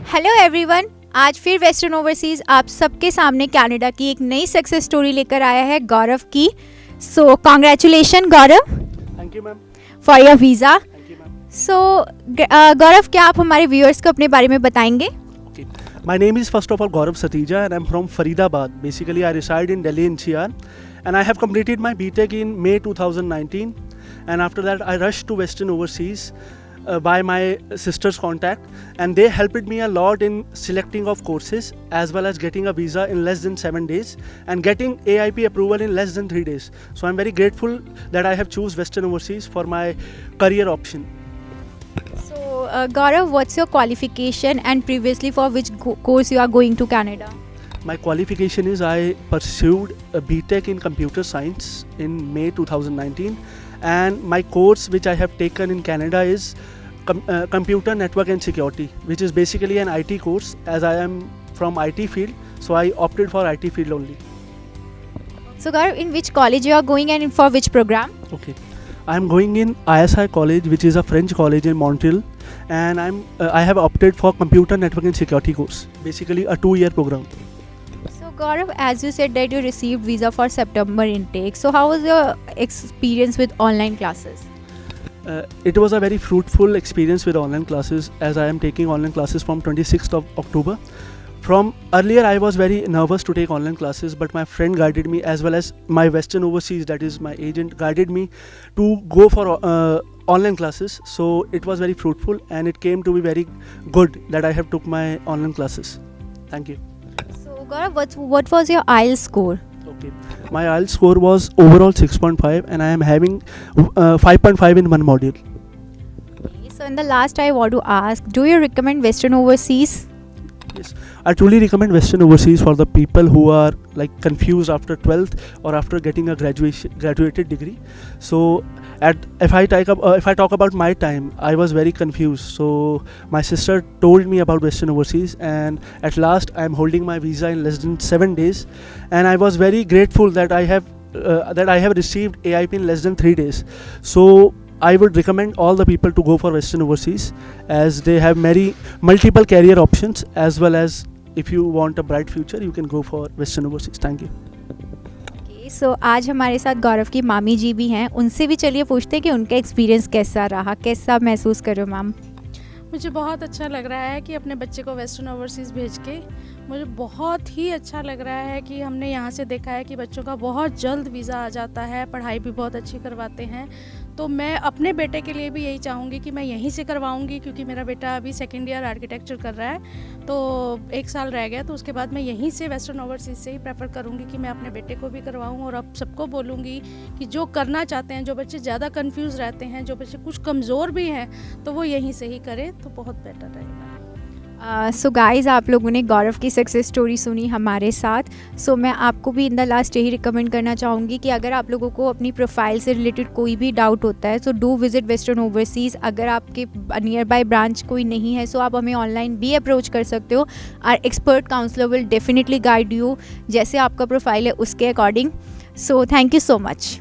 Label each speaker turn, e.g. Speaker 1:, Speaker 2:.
Speaker 1: Hello everyone, आज फिर western overseas आप सबके सामने कनाडा की एक नई सक्सेस स्टोरी लेकर आया है गौरव की। So congratulation Gaurav,
Speaker 2: thank you ma'am.
Speaker 1: For your visa.
Speaker 2: Thank you ma'am.
Speaker 1: So Gaurav, क्या आप हमारे व्यूअर्स को अपने बारे में बताएंगे?
Speaker 2: Okay. My name is first of all Gaurav Satija and I'm from Faridabad. Basically, I reside in Delhi NCR and I have completed my BTech in May 2019. And after that, I rushed to Western Overseas by my sister's contact, and they helped me a lot in selecting of courses as well as getting a visa in less than 7 days and getting AIP approval in less than 3 days. So I'm very grateful that I have choose Western Overseas for my career option.
Speaker 1: So Gaurav, what's your qualification and previously for which course you are going to Canada?
Speaker 2: My qualification is I pursued a BTech in computer science in May 2019, and my course which I have taken in Canada is computer network and security, which is basically an IT course. As I am from IT field, so I opted for IT field only.
Speaker 1: So Gaurav, in which college you are going and for which program?
Speaker 2: Okay, I am going in ISI college, which is a French college in Montreal, and I have opted for computer network and security course, basically a 2-year program.
Speaker 1: So Gaurav, as you said that you received visa for September intake, so how was your experience with online classes?
Speaker 2: It was a very fruitful experience with online classes, as I am taking online classes from 26th of October. From earlier I was very nervous to take online classes, but my friend guided me, as well as my Western Overseas, that is my agent, guided me to go for online classes. So it was very fruitful and it came to be very good that I have took my online classes. Thank you.
Speaker 1: So Gaurav, what was your IELTS score?
Speaker 2: Okay, my IELTS score was overall 6.5 and I am having 5.5 in one module.
Speaker 1: Okay, so in the last I want to ask, do you recommend Western Overseas?
Speaker 2: Yes, I truly recommend Western Overseas for the people who are like confused after 12th or after getting a graduated degree. So if I talk about my time, I was very confused. So my sister told me about Western Overseas, and at last I am holding my visa in less than 7 days, and I was very grateful that I have received AIP in less than 3 days. So I would recommend all the people to go for Western Overseas, as they have multiple career options, as well as if you want a bright future, you can go for Western Overseas. Thank you.
Speaker 1: सो आज हमारे साथ गौरव की मामी जी भी हैं, उनसे भी चलिए पूछते हैं कि उनका एक्सपीरियंस कैसा रहा, कैसा महसूस कर रहे हो मैम?
Speaker 3: मुझे बहुत अच्छा लग रहा है कि अपने बच्चे को वेस्टर्न ओवरसीज़ भेज के मुझे बहुत ही अच्छा लग रहा है कि हमने यहाँ से देखा है कि बच्चों का बहुत जल्द वीज़ा आ जाता है, पढ़ाई भी बहुत अच्छी करवाते हैं। तो मैं अपने बेटे के लिए भी यही चाहूँगी कि मैं यहीं से करवाऊँगी, क्योंकि मेरा बेटा अभी 2nd ईयर आर्किटेक्चर कर रहा है, तो 1 साल रह गया, तो उसके बाद मैं यहीं से वेस्टर्न ओवरसीज़ से ही प्रेफर करूँगी कि मैं अपने बेटे को भी करवाऊँ। और अब सबको बोलूँगी कि जो करना चाहते हैं, जो बच्चे ज़्यादा कन्फ्यूज़ रहते हैं, जो बच्चे कुछ कमज़ोर भी हैं, तो वो यहीं से ही करें तो बहुत बेटर रहेगा।
Speaker 1: सो गाइज़, आप लोगों ने गौरव की सक्सेस स्टोरी सुनी हमारे साथ। सो मैं आपको भी इन द लास्ट यही रिकमेंड करना चाहूँगी कि अगर आप लोगों को अपनी प्रोफाइल से रिलेटेड कोई भी डाउट होता है, so do visit western overseas. अगर आपके नियर बाय ब्रांच कोई नहीं है, सो आप हमें ऑनलाइन भी अप्रोच कर सकते हो। Our expert counsellor will definitely guide you, जैसे आपका प्रोफाइल है उसके according. So thank you so much.